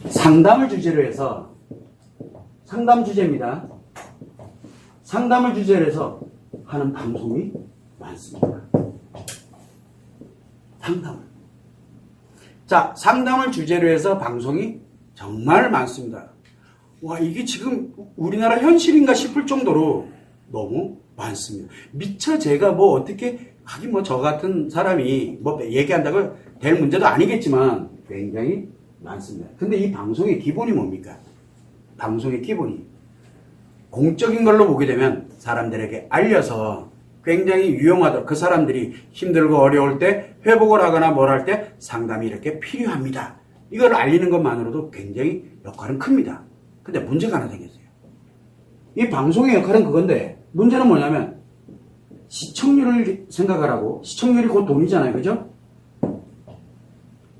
상담을 주제로 해서 상담 주제입니다. 상담을 주제로 해서 하는 방송이 많습니다. 상담을. 자, 상담을 주제로 해서 방송이 정말 많습니다. 와, 이게 지금 우리나라 현실인가 싶을 정도로 너무 많습니다. 미처 제가 뭐 어떻게 하긴 뭐 저 같은 사람이 뭐 얘기한다고 될 문제도 아니겠지만 굉장히 많습니다. 근데 이 방송의 기본이 뭡니까? 방송의 기본이 공적인 걸로 보게 되면 사람들에게 알려서 굉장히 유용하도록 그 사람들이 힘들고 어려울 때 회복을 하거나 뭘 할 때 상담이 이렇게 필요합니다. 이걸 알리는 것만으로도 굉장히 역할은 큽니다. 근데 문제가 하나 생겼어요. 이 방송의 역할은 그건데 문제는 뭐냐면 시청률을 생각하라고. 시청률이 곧 돈이잖아요. 그죠?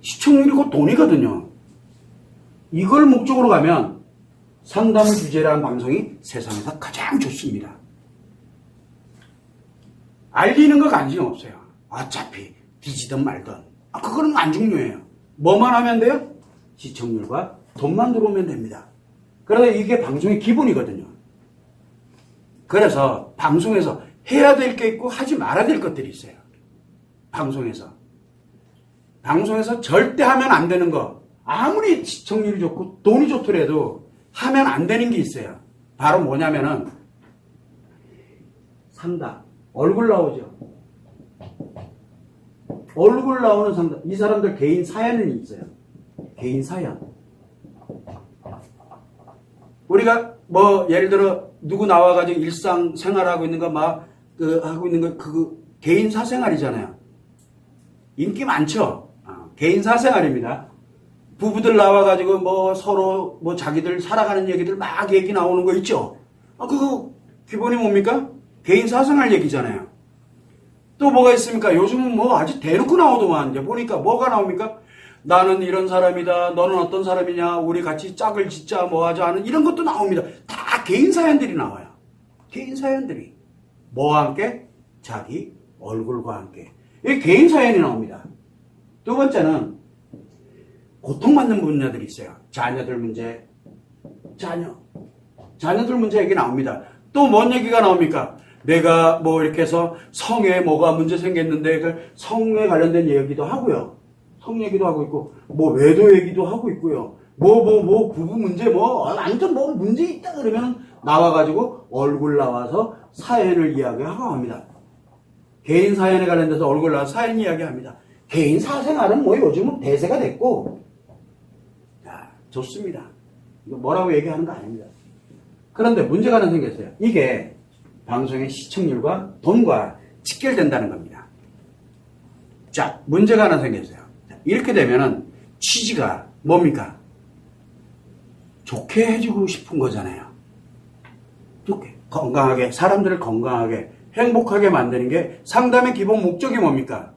시청률이 곧 돈이거든요. 이걸 목적으로 가면 상담을 주제로 한 방송이 세상에서 가장 좋습니다. 알리는 거 관심 없어요. 어차피 뒤지든 말든. 그거는 안 중요해요. 뭐만 하면 돼요? 시청률과 돈만 들어오면 됩니다. 그러나 이게 방송의 기본이거든요. 그래서 방송에서 해야 될 게 있고 하지 말아야 될 것들이 있어요. 방송에서 절대 하면 안 되는 거, 아무리 시청률이 좋고 돈이 좋더라도 하면 안 되는 게 있어요. 바로 뭐냐면은 상담. 얼굴 나오죠. 얼굴 나오는 상담. 이 사람들 개인 사연이 있어요. 개인 사연. 우리가 뭐 예를 들어 누구 나와가지고 일상 생활하고 있는 거 막 하고 있는 거 그거 개인 사생활이잖아요. 인기 많죠. 개인 사생활입니다. 부부들 나와가지고 뭐 서로 뭐 자기들 살아가는 얘기들 막 얘기 나오는 거 있죠. 그거 기본이 뭡니까? 개인 사생활 얘기잖아요. 또 뭐가 있습니까? 요즘은 뭐 아주 대놓고 나오더만. 이제 보니까 뭐가 나옵니까? 나는 이런 사람이다. 너는 어떤 사람이냐. 우리 같이 짝을 짓자. 뭐 하자 하는 이런 것도 나옵니다. 다 개인 사연들이 나와요. 개인 사연들이. 뭐와 함께? 자기 얼굴과 함께. 이 개인 사연이 나옵니다. 두 번째는 고통받는 분야들이 있어요. 자녀들 문제. 자녀들 문제 얘기 나옵니다. 또 뭔 얘기가 나옵니까? 내가 뭐 이렇게 해서 성에 뭐가 문제 생겼는데 그 성에 관련된 얘기도 하고요. 성 얘기도 하고 있고 뭐 외도 얘기도 하고 있고요. 뭐 부부 문제 아무튼 뭐 문제 있다 그러면 나와가지고 얼굴 나와서 사연을 이야기하고 합니다. 개인 사연에 관련돼서 얼굴 나와서 사연 이야기합니다. 개인 사생활은 뭐 요즘은 대세가 됐고 자, 좋습니다. 이거 뭐라고 얘기하는 거 아닙니다. 그런데 문제가 하나 생겼어요. 이게 방송의 시청률과 돈과 직결된다는 겁니다. 자, 문제가 하나 생겼어요. 이렇게 되면은 취지가 뭡니까? 좋게 해주고 싶은 거잖아요. 좋게. 건강하게, 사람들을 건강하게, 행복하게 만드는 게 상담의 기본 목적이 뭡니까?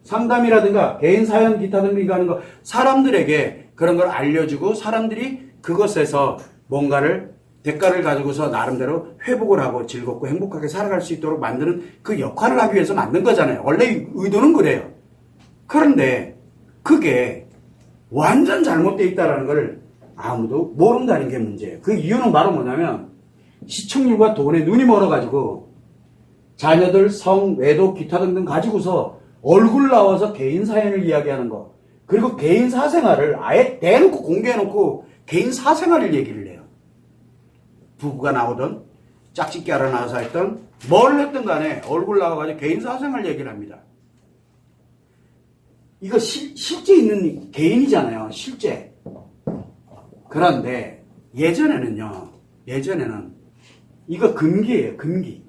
상담이라든가 개인 사연 기타 등등 하는 거 사람들에게 그런 걸 알려주고 사람들이 그것에서 뭔가를 대가를 가지고서 나름대로 회복을 하고 즐겁고 행복하게 살아갈 수 있도록 만드는 그 역할을 하기 위해서 만든 거잖아요. 원래 의도는 그래요. 그런데 그게 완전 잘못되어 있다는 걸 아무도 모른다는 게 문제예요. 그 이유는 바로 뭐냐면 시청률과 돈에 눈이 멀어가지고 자녀들 성, 외도, 기타 등등 가지고서 얼굴 나와서 개인 사연을 이야기하는 거 그리고 개인 사생활을 아예 대놓고 공개해놓고 개인 사생활을 얘기를 해요. 부부가 나오든 짝짓기 하러 나와서 했던 뭘 했든 간에 얼굴 나와가지고 개인 사생활 얘기를 합니다. 이거 실제 있는 개인이잖아요. 실제. 그런데 예전에는 이거 금기예요. 금기.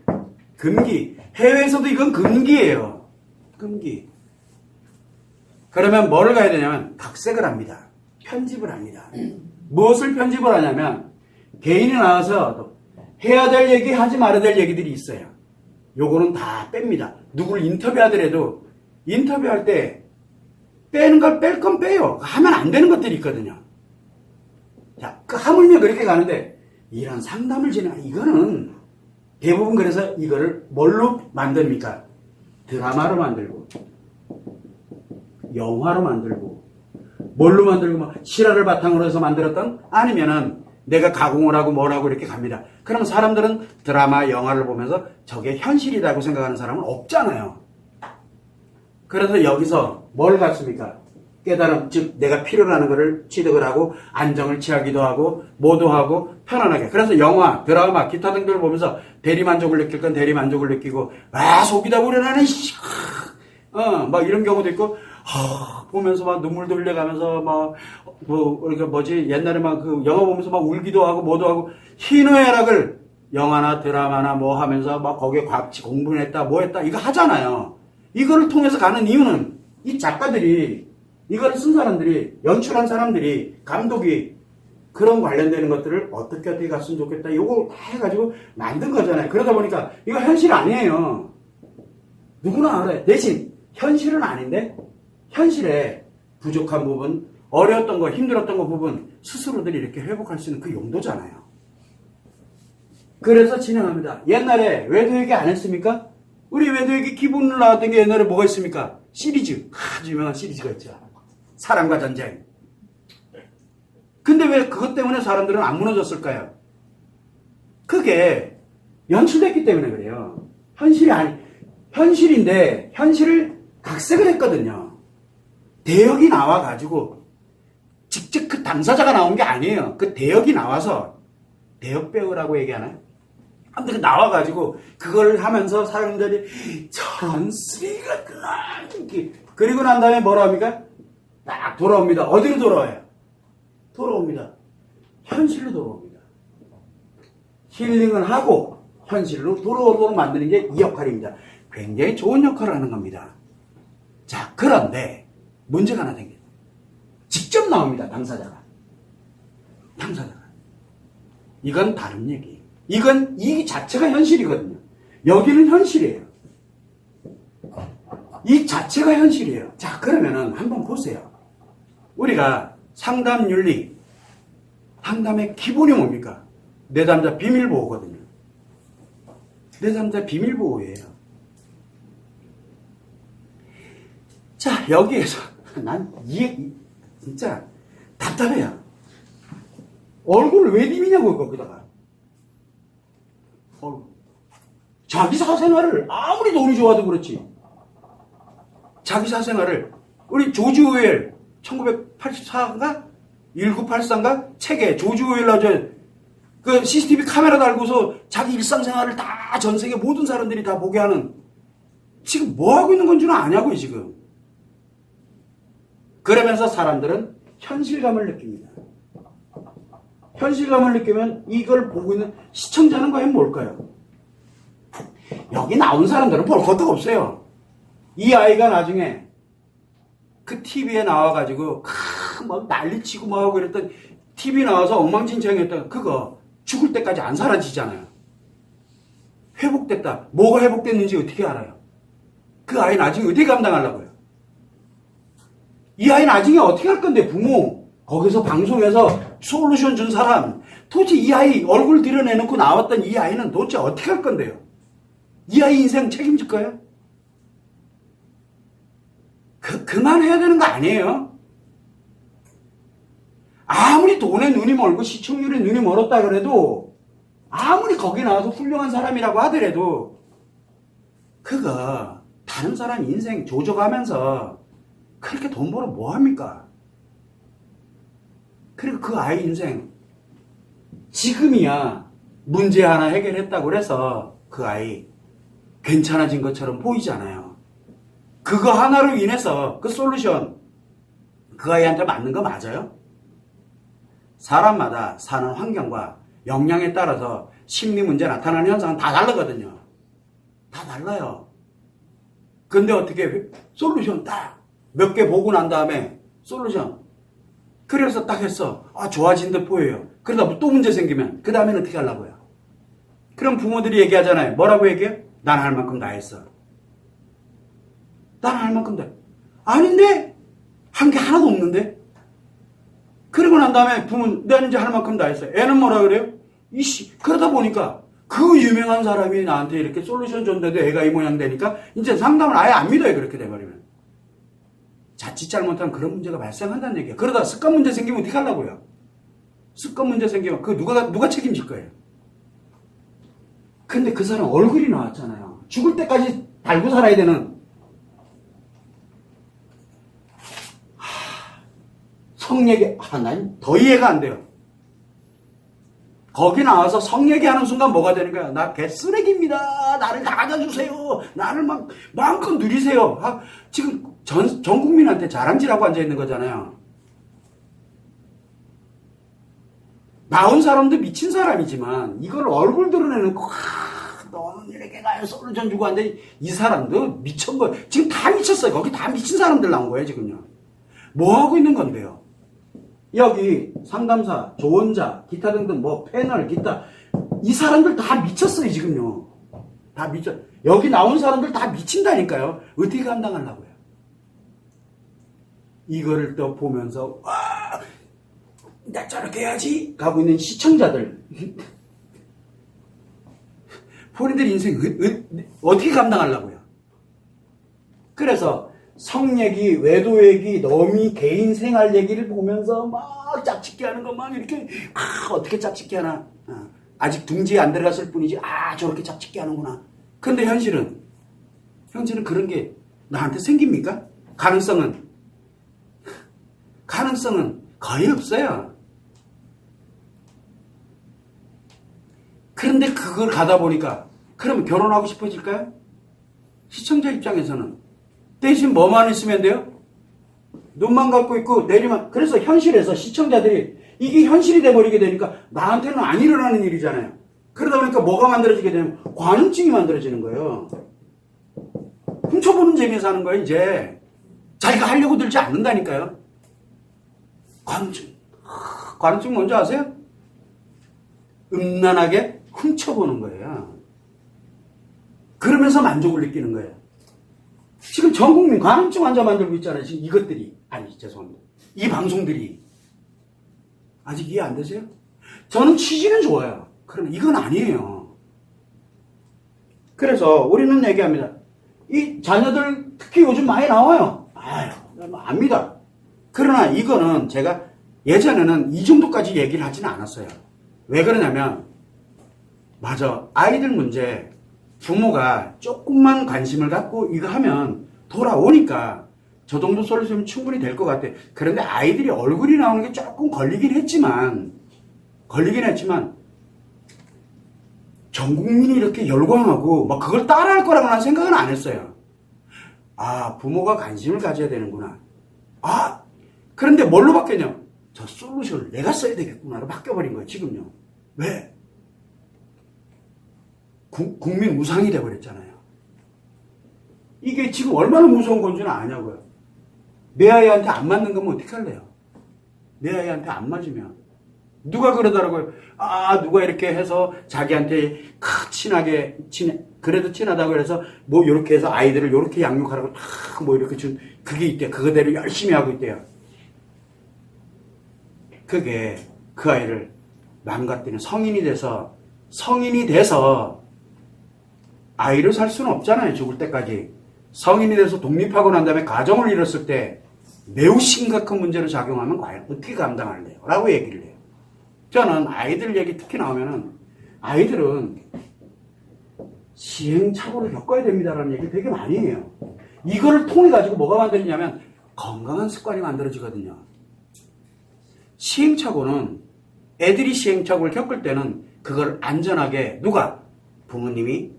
해외에서도 이건 금기예요. 금기. 그러면 뭐를 가야 되냐면 각색을 합니다. 편집을 합니다. 무엇을 편집을 하냐면 개인이 나와서 해야 될 얘기 하지 말아야 될 얘기들이 있어요. 요거는 다 뺍니다. 누구를 인터뷰하더라도 인터뷰할 때 빼는 걸 뺄 건 빼요. 하면 안 되는 것들이 있거든요. 자, 하물며 그렇게 가는데 이런 상담을 진행하는 이거는 대부분 그래서 이거를 뭘로 만듭니까? 드라마로 만들고 영화로 만들고 뭘로 만들고 뭐 실화를 바탕으로 해서 만들었던 아니면은 내가 가공을 하고 뭐라고 이렇게 갑니다. 그러면 사람들은 드라마, 영화를 보면서 저게 현실이라고 생각하는 사람은 없잖아요. 그래서 여기서 뭘 갖습니까? 깨달음, 즉 내가 필요로 하는 것을 취득을 하고 안정을 취하기도 하고 뭐도 하고 편안하게. 그래서 영화, 드라마, 기타 등등을 보면서 대리만족을 느낄 건 대리만족을 느끼고 속이 다 우려나네 막 이런 경우도 있고 보면서 막 눈물도 흘려가면서 옛날에 막 그 영화 보면서 막 울기도 하고 뭐도 하고 희노애락을 영화나 드라마나 뭐 하면서 막 거기에 같이 공부했다 뭐 했다 이거 하잖아요. 이거를 통해서 가는 이유는 이 작가들이 이거를 쓴 사람들이 연출한 사람들이 감독이 그런 관련되는 것들을 어떻게 갔으면 좋겠다 이거 해가지고 만든 거잖아요. 그러다 보니까 이거 현실 아니에요. 누구나 알아요. 대신 현실은 아닌데 현실에 부족한 부분, 어려웠던 거, 힘들었던 거 부분 스스로들이 이렇게 회복할 수 있는 그 용도잖아요. 그래서 진행합니다. 옛날에 외도얘기 안 했습니까? 우리 외도얘기 기본으로 나왔던 게 옛날에 뭐가 있습니까? 시리즈. 아주 유명한 시리즈가 있죠. 사랑과 전쟁. 근데 왜 그것 때문에 사람들은 안 무너졌을까요? 그게 연출됐기 때문에 그래요. 현실인데 현실을 각색을 했거든요. 대역이 나와가지고 직접 그 당사자가 나온 게 아니에요. 그 대역이 나와서 대역 배우라고 얘기하나요? 아무튼 나와가지고 그걸 하면서 사람들이 저런 쓰레기 같구나. 그리고 난 다음에 뭐라 합니까? 딱 돌아옵니다. 어디로 돌아와요? 돌아옵니다. 현실로 돌아옵니다. 힐링을 하고 현실로 돌아오도록 만드는 게 이 역할입니다. 굉장히 좋은 역할을 하는 겁니다. 자, 그런데 문제가 하나 생겨요. 직접 나옵니다. 당사자가. 이건 다른 얘기. 이건 이 자체가 현실이거든요. 여기는 현실이에요. 이 자체가 현실이에요. 자, 그러면은 한번 보세요. 우리가 상담 윤리, 상담의 기본이 뭡니까? 내담자 비밀보호거든요. 내담자 비밀보호예요. 자, 여기에서 난 진짜 답답해요. 얼굴을 왜 디미냐고 거기다가. 자기 사생활을 아무리 돈이 좋아도 그렇지. 자기 사생활을 우리 조지 오웰 1984인가 1984인가 책에 조지 오웰 나오죠. 그 CCTV 카메라 달고서 자기 일상생활을 다 전 세계 모든 사람들이 다 보게 하는 지금 뭐 하고 있는 건지는 아냐고요 지금. 그러면서 사람들은 현실감을 느낍니다. 현실감을 느끼면 이걸 보고 있는 시청자는 과연 뭘까요? 여기 나온 사람들은 볼 것도 없어요. 이 아이가 나중에 그 TV에 나와가지고 막 난리치고 막 하고 그랬던 TV 나와서 엉망진창이었던 그거 죽을 때까지 안 사라지잖아요. 회복됐다. 뭐가 회복됐는지 어떻게 알아요? 그 아이 나중에 어떻게 감당하려고요? 이 아이 나중에 어떻게 할 건데 부모 거기서 방송에서 솔루션 준 사람 도대체 이 아이 얼굴 드러내놓고 나왔던 이 아이는 도대체 어떻게 할 건데요? 이 아이 인생 책임질까요? 그만해야 되는 거 아니에요? 아무리 돈에 눈이 멀고 시청률에 눈이 멀었다 그래도 아무리 거기 나와서 훌륭한 사람이라고 하더라도 그거 다른 사람 인생 조져가면서 그렇게 돈 벌어 뭐합니까? 그리고 그 아이 인생 지금이야 문제 하나 해결했다고 그래서 그 아이 괜찮아진 것처럼 보이잖아요. 그거 하나로 인해서 그 솔루션 그 아이한테 맞는 거 맞아요? 사람마다 사는 환경과 역량에 따라서 심리 문제 나타나는 현상은 다 다르거든요. 다 달라요. 근데 어떻게 솔루션 딱 몇 개 보고 난 다음에 솔루션 그래서 딱 했어. 좋아진 듯 보여요. 그러다 또 문제 생기면 그 다음에는 어떻게 하려고요? 그럼 부모들이 얘기하잖아요. 뭐라고 얘기해요? 난 할 만큼 다 했어. 난 할 만큼 다 아닌데? 한 게 하나도 없는데? 그러고 난 다음에 부모는 나는 이제 할 만큼 다 했어. 애는 뭐라 그래요? 그러다 보니까 그 유명한 사람이 나한테 이렇게 솔루션 줬는데도 애가 이 모양 되니까 이제 상담을 아예 안 믿어요. 그렇게 돼버리면. 자칫 잘못하면 그런 문제가 발생한다는 얘기예요. 그러다 습관 문제 생기면 어떻게 하려고요? 습관 문제 생기면 그 누가 책임질 거예요? 근데 그 사람 얼굴이 나왔잖아요. 죽을 때까지 달고 살아야 되는 성얘기, 난 더 이해가 안 돼요. 거기 나와서 성얘기하는 순간 뭐가 되는 거야? 나 개쓰레기입니다. 나를 나가주세요. 나를 마음껏 누리세요. 지금 전 국민한테 자랑질하고 앉아있는 거잖아요. 나온 사람도 미친 사람이지만 이걸 얼굴 드러내는 거 너는 이렇게 가요. 솔루션 주고 앉아. 이 사람도 미친 거예요. 지금 다 미쳤어요. 거기 다 미친 사람들 나온 거예요. 지금요. 뭐 하고 있는 건데요? 여기 상담사, 조언자, 기타 등등 뭐 패널, 기타 이 사람들 다 미쳤어요. 지금요. 다 미쳤. 여기 나온 사람들 다 미친다니까요. 어떻게 감당하려고요? 이거를 또 보면서 와, 나 저렇게 해야지 가고 있는 시청자들 본인들 인생 어떻게 감당하려고요? 그래서 성 얘기, 외도 얘기, 너미 개인 생활 얘기를 보면서 막 짝짓기 하는 것만 이렇게 어떻게 짝짓기 하나? 아직 둥지에 안 들어갔을 뿐이지 저렇게 짝짓기 하는구나. 근데 현실은 그런 게 나한테 생깁니까? 가능성은 거의 없어요. 그런데 그걸 가다 보니까 그러면 결혼하고 싶어질까요? 시청자 입장에서는 대신 뭐만 있으면 돼요? 눈만 감고 있고 내리만. 그래서 현실에서 시청자들이 이게 현실이 돼버리게 되니까 나한테는 안 일어나는 일이잖아요. 그러다 보니까 뭐가 만들어지게 되면 관음증이 만들어지는 거예요. 훔쳐보는 재미에서 하는 거예요. 이제 자기가 하려고 들지 않는다니까요. 관음증 뭔지 아세요? 음란하게 훔쳐보는 거예요. 그러면서 만족을 느끼는 거예요. 지금 전 국민 관음증 환자 만들고 있잖아요. 지금 이것들이. 죄송합니다. 이 방송들이. 아직 이해 안 되세요? 저는 취지는 좋아요. 그러나 이건 아니에요. 그래서 우리는 얘기합니다. 이 자녀들 특히 요즘 많이 나와요. 압니다. 그러나 이거는 제가 예전에는 이 정도까지 얘기를 하지는 않았어요. 왜 그러냐면 맞아. 아이들 문제 부모가 조금만 관심을 갖고 이거 하면 돌아오니까 저 정도 솔루션은 충분히 될 것 같아. 그런데 아이들이 얼굴이 나오는 게 조금 걸리긴 했지만 전 국민이 이렇게 열광하고 막 그걸 따라할 거라고 난 생각은 안 했어요. 부모가 관심을 가져야 되는구나. 그런데 뭘로 바뀌었냐? 저 솔루션을 내가 써야 되겠구나로 바뀌어버린 거예요. 지금요. 왜? 국민 우상이 돼버렸잖아요. 이게 지금 얼마나 무서운 건지는 아냐고요. 내 아이한테 안 맞는 거면 어떻게 할래요? 내 아이한테 안 맞으면. 누가 그러더라고요. 누가 이렇게 해서 자기한테 그래도 친하다고 해서 뭐 이렇게 해서 아이들을 이렇게 양육하라고 뭐 이렇게 준 그게 있대. 그거대로 열심히 하고 있대요. 그게 그 아이를 망가뜨리는 성인이 돼서 아이를 살 수는 없잖아요. 죽을 때까지. 성인이 돼서 독립하고 난 다음에 가정을 이뤘을 때 매우 심각한 문제로 작용하면 과연 어떻게 감당할래요? 라고 얘기를 해요. 저는 아이들 얘기 특히 나오면은 아이들은 시행착오를 겪어야 됩니다라는 얘기를 되게 많이 해요. 이거를 통해 가지고 뭐가 만들어지냐면 건강한 습관이 만들어지거든요. 시행착오는 애들이 시행착오를 겪을 때는 그걸 안전하게 누가? 부모님이,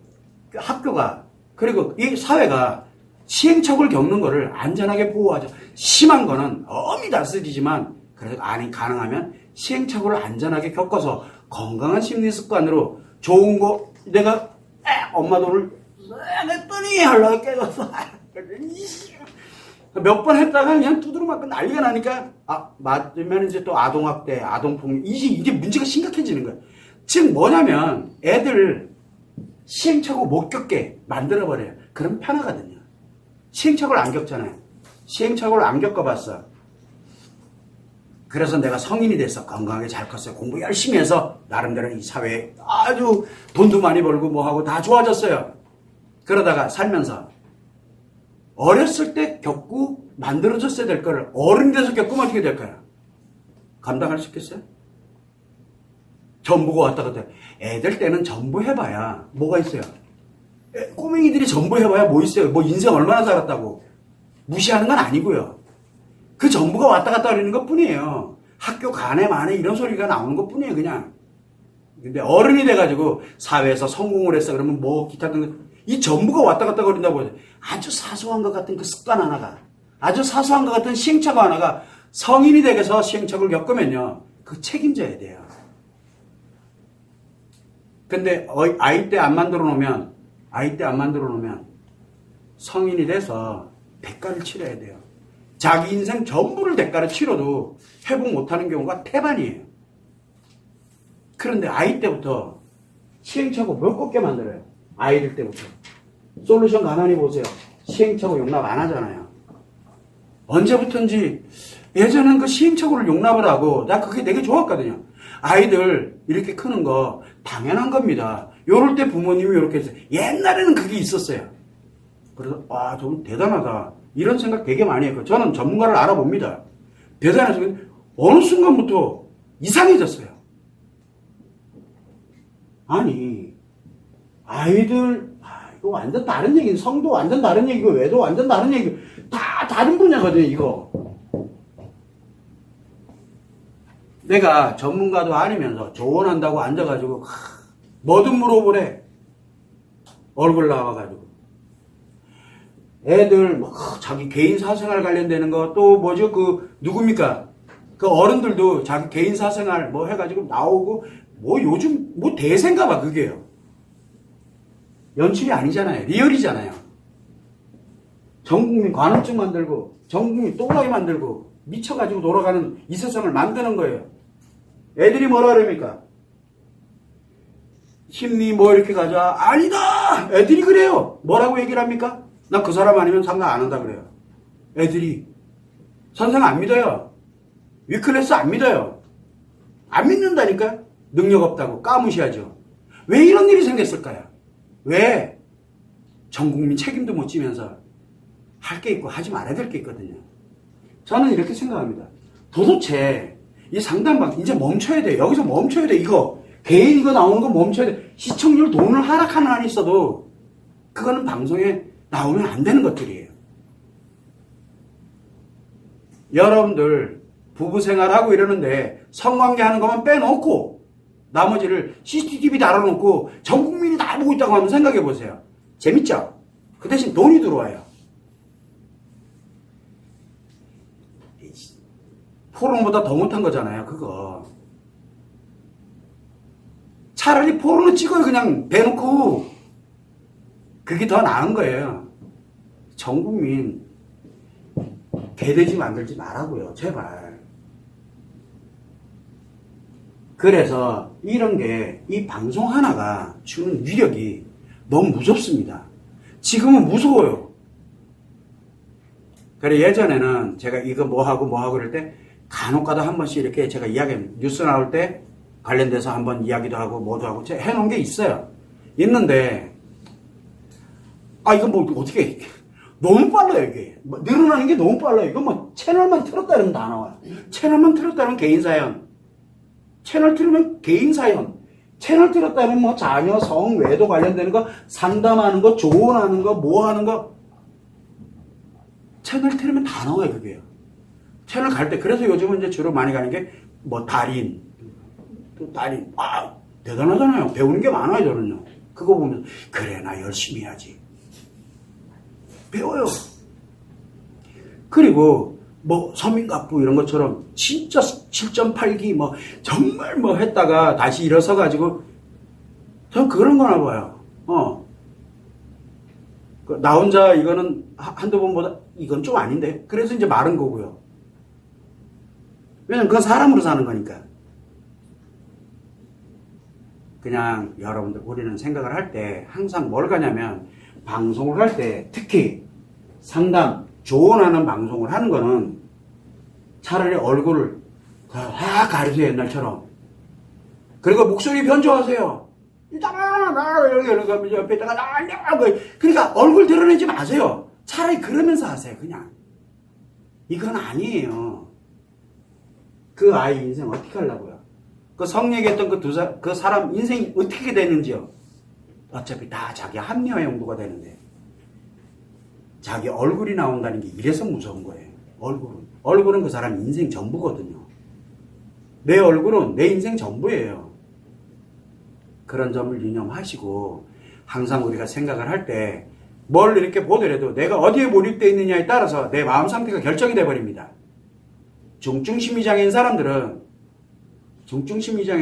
학교가, 그리고 이 사회가 시행착오를 겪는 거를 안전하게 보호하죠. 심한 거는 엄히 다스리지만 그래도 가능하면 시행착오를 안전하게 겪어서 건강한 심리 습관으로 좋은 거 내가 엄마 돈을 냈더니 하려고 깨졌어. 몇 번 했다가 그냥 두드러 맞고 난리가 나니까 맞으면 이제 또 아동학대, 아동폭력 이게 문제가 심각해지는 거예요. 즉 뭐냐면 애들 시행착오 못 겪게 만들어버려요. 그럼 편하거든요. 시행착오를 안 겪잖아요. 시행착오를 안 겪어봤어. 그래서 내가 성인이 돼서 건강하게 잘 컸어요. 공부 열심히 해서 나름대로 이 사회에 아주 돈도 많이 벌고 뭐하고 다 좋아졌어요. 그러다가 살면서 어렸을 때 겪고 만들어졌어야 될 거를 어른이 돼서 겪으면 어떻게 될까요? 감당할 수 있겠어요? 전부가 왔다 갔다. 애들 때는 전부 해봐야 뭐가 있어요? 꼬맹이들이 전부 해봐야 뭐 있어요? 뭐 인생 얼마나 살았다고. 무시하는 건 아니고요. 그 전부가 왔다 갔다 하는 것 뿐이에요. 학교 가네 마네 이런 소리가 나오는 것 뿐이에요, 그냥. 근데 어른이 돼가지고 사회에서 성공을 했어. 그러면 뭐 기타 등등. 이 전부가 왔다 갔다 거린다고 해서 아주 사소한 것 같은 그 습관 하나가, 아주 사소한 것 같은 시행착오 하나가 성인이 되어서 시행착오를 겪으면요. 그 책임져야 돼요. 근데 아이 때 안 만들어 놓으면 성인이 돼서 대가를 치러야 돼요. 자기 인생 전부를 대가를 치러도 회복 못하는 경우가 태반이에요. 그런데 아이 때부터 시행착오 몇 곱게 만들어요. 아이들 때부터. 솔루션 가만히 보세요. 시행착오 용납 안 하잖아요. 언제부턴지 예전엔 그 시행착오를 용납을 하고 나 그게 되게 좋았거든요. 아이들 이렇게 크는 거 당연한 겁니다. 요럴 때 부모님이 이렇게 해서 옛날에는 그게 있었어요. 그래서 좀 대단하다. 이런 생각 되게 많이 했고 저는 전문가를 알아봅니다. 대단해서 어느 순간부터 이상해졌어요. 아니 아이들 이거 완전 다른 얘기는 성도 완전 다른 얘기고 외도 완전 다른 얘기고 다 다른 분야거든요. 이거 내가 전문가도 아니면서 조언한다고 앉아가지고 뭐든 물어보래. 얼굴 나와가지고 애들 자기 개인 사생활 관련되는 거 또 뭐죠 누굽니까 그 어른들도 자기 개인 사생활 뭐 해가지고 나오고 뭐 요즘 뭐 대세인가 봐 그게요. 연출이 아니잖아요. 리얼이잖아요. 전국민 관음증 만들고 전국민 또라이 만들고 미쳐가지고 돌아가는 이 세상을 만드는 거예요. 애들이 뭐라 그럽니까? 심리 뭐 이렇게 가자. 아니다! 애들이 그래요. 뭐라고 얘기를 합니까? 나 그 사람 아니면 상관 안 한다 그래요. 애들이. 선생 안 믿어요. 위클래스 안 믿어요. 안 믿는다니까요. 능력 없다고 까무시하죠. 왜 이런 일이 생겼을까요? 왜? 전 국민 책임도 못 지면서 할 게 있고 하지 말아야 될 게 있거든요. 저는 이렇게 생각합니다. 도대체 이 상담방 이제 멈춰야 돼. 여기서 멈춰야 돼. 이거 개인 이거 나오는 거 멈춰야 돼. 시청률 돈을 하락하는 한이 있어도 그거는 방송에 나오면 안 되는 것들이에요. 여러분들 부부 생활하고 이러는데 성관계 하는 것만 빼놓고 나머지를 CCTV 달아놓고 전 국민이 다 보고 있다고 한번 생각해 보세요. 재밌죠? 그 대신 돈이 들어와요. 포르노보다 더 못한 거잖아요. 그거. 차라리 포르노 찍어요. 그냥 대놓고. 그게 더 나은 거예요. 전 국민 개돼지 만들지 말라고요. 제발. 그래서 이런 게 이 방송 하나가 주는 위력이 너무 무섭습니다. 지금은 무서워요. 그래 예전에는 제가 이거 뭐하고 그럴 때 간혹가다 한 번씩 이렇게 제가 뉴스 나올 때 관련돼서 한번 이야기도 하고 뭐도 하고 제가 해놓은 게 있어요. 있는데 이거 뭐 어떻게 너무 빨라요 이게. 늘어나는 게 너무 빨라요. 이거 뭐 채널만 틀었다 이러면 다 나와요. 채널만 틀었다 이러면 개인 사연. 채널 틀으면 개인 사연. 채널 틀었다 이러면 뭐 자녀, 성, 외도 관련되는 거 상담하는 거, 조언하는 거, 뭐 하는 거. 채널 틀으면 다 나와요 그게요. 채널 갈 때 그래서 요즘은 이제 주로 많이 가는 게 뭐 달인. 또 달인. 대단하잖아요. 배우는 게 많아요 저는요. 그거 보면 그래 나 열심히 해야지. 배워요. 그리고 뭐 서민갑부 이런 것처럼 진짜 7.8기 뭐 정말 뭐 했다가 다시 일어서 가지고 전 그런 거나 봐요. 나 혼자 이거는 한두 번보다 이건 좀 아닌데 그래서 이제 마른 거고요. 왜냐면 그건 사람으로 사는 거니까. 그냥 여러분들 우리는 생각을 할 때 항상 뭘 가냐면 방송을 할 때 특히 상담, 조언하는 방송을 하는 거는 차라리 얼굴을 다 가리세요 옛날처럼. 그리고 목소리 변조하세요. 이따가 나 이렇게 옆에다가 나 그러니까 얼굴 드러내지 마세요. 차라리 그러면서 하세요 그냥. 이건 아니에요. 그 아이 인생 어떻게 하려고요? 그 성얘기했던 그 사람 인생이 어떻게 되는지요? 어차피 다 자기 합리화 용도가 되는데. 자기 얼굴이 나온다는 게 이래서 무서운 거예요. 얼굴은 그 사람 인생 전부거든요. 내 얼굴은 내 인생 전부예요. 그런 점을 유념하시고 항상 우리가 생각을 할 때 뭘 이렇게 보더라도 내가 어디에 몰입되어 있느냐에 따라서 내 마음 상태가 결정이 돼버립니다. 중증심리장애인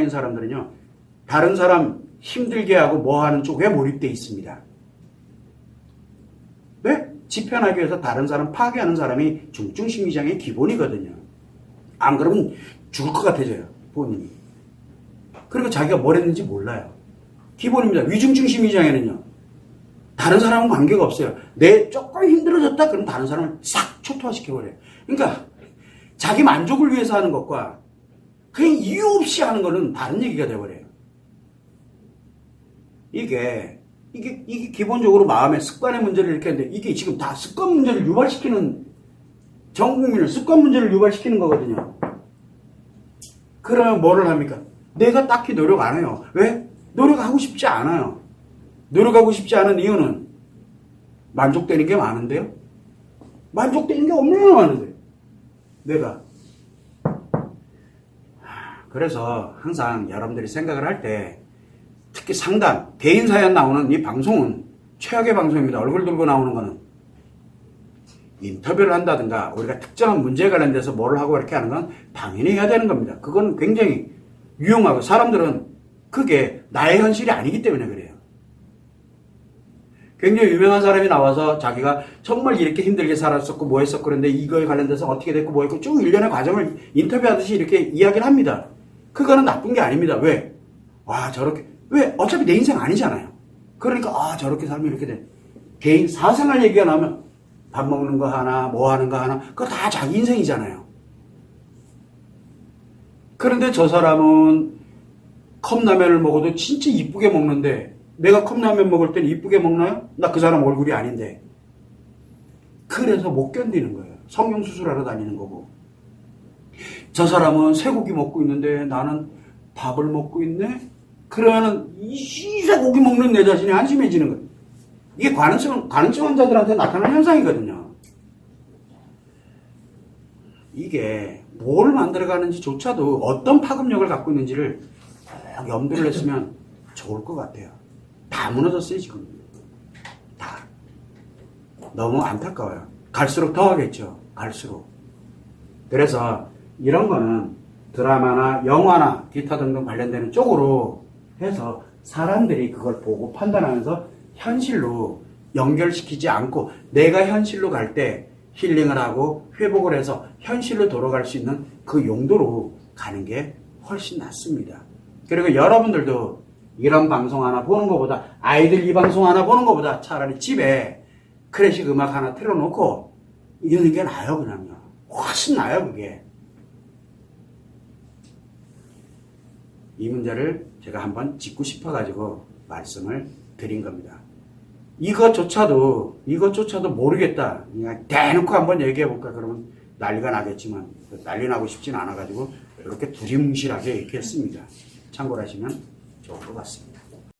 사람들은요, 다른 사람 힘들게 하고 뭐 하는 쪽에 몰입되어 있습니다. 왜? 지편하기 위해서 다른 사람 파괴하는 사람이 중증심리장애의 기본이거든요. 안 그러면 죽을 것 같아져요, 본인이. 그리고 자기가 뭘 했는지 몰라요. 기본입니다. 위중증심리장애는요, 다른 사람은 관계가 없어요. 내 조금 힘들어졌다? 그럼 다른 사람을 싹 초토화시켜버려요. 그러니까 자기 만족을 위해서 하는 것과 그냥 이유 없이 하는 거는 다른 얘기가 돼버려요. 이게 기본적으로 마음의 습관의 문제를 이렇게 하는데, 이게 지금 다 습관 문제를 유발시키는, 전 국민을 습관 문제를 유발시키는 거거든요. 그러면 뭐를 합니까? 내가 딱히 노력 안 해요. 왜? 노력하고 싶지 않아요. 노력하고 싶지 않은 이유는 만족되는 게 많은데요? 만족되는 게 얼마나 많은데, 내가. 그래서 항상 여러분들이 생각을 할 때, 특히 상담, 개인 사연 나오는 이 방송은 최악의 방송입니다. 얼굴 들고 나오는 거는. 인터뷰를 한다든가 우리가 특정한 문제에 관련돼서 뭐를 하고 이렇게 하는 건 당연히 해야 되는 겁니다. 그건 굉장히 유용하고, 사람들은 그게 나의 현실이 아니기 때문에 그래요. 굉장히 유명한 사람이 나와서 자기가 정말 이렇게 힘들게 살았었고 뭐 했었고 그런데 이거에 관련돼서 어떻게 됐고 뭐 했고 쭉 일련의 과정을 인터뷰하듯이 이렇게 이야기를 합니다. 그거는 나쁜 게 아닙니다. 왜? 와, 저렇게. 왜? 어차피 내 인생 아니잖아요. 그러니까 저렇게 살면 이렇게 돼. 개인 사생활 얘기가 나오면 밥 먹는 거 하나 뭐 하는 거 하나 그거 다 자기 인생이잖아요. 그런데 저 사람은 컵라면을 먹어도 진짜 이쁘게 먹는데, 내가 컵라면 먹을 땐 이쁘게 먹나요? 나 그 사람 얼굴이 아닌데. 그래서 못 견디는 거예요. 성형수술하러 다니는 거고. 저 사람은 쇠고기 먹고 있는데 나는 밥을 먹고 있네? 그러면은 이 쇠고기 먹는 내 자신이 한심해지는 거예요. 이게 관음증 환자들한테 나타나는 현상이거든요. 이게 뭘 만들어가는지조차도 어떤 파급력을 갖고 있는지를 염두를 냈으면 좋을 것 같아요. 다 무너졌어요, 지금. 다. 너무 안타까워요. 갈수록 더 하겠죠. 갈수록. 그래서 이런 거는 드라마나 영화나 기타 등등 관련되는 쪽으로 해서 사람들이 그걸 보고 판단하면서 현실로 연결시키지 않고, 내가 현실로 갈 때 힐링을 하고 회복을 해서 현실로 돌아갈 수 있는 그 용도로 가는 게 훨씬 낫습니다. 그리고 여러분들도 이런 방송 하나 보는 것보다, 아이들 이 방송 하나 보는 것보다 차라리 집에 클래식 음악 하나 틀어놓고 이러는 게 나아요. 그냥요. 훨씬 나아요, 그게. 이 문제를 제가 한번 짚고 싶어가지고 말씀을 드린 겁니다. 이것조차도 모르겠다. 그냥 대놓고 한번 얘기해볼까? 그러면 난리가 나겠지만, 난리 나고 싶진 않아가지고 이렇게 두리뭉실하게 얘기했습니다. 참고를 하시면 좋을 것 같습니다.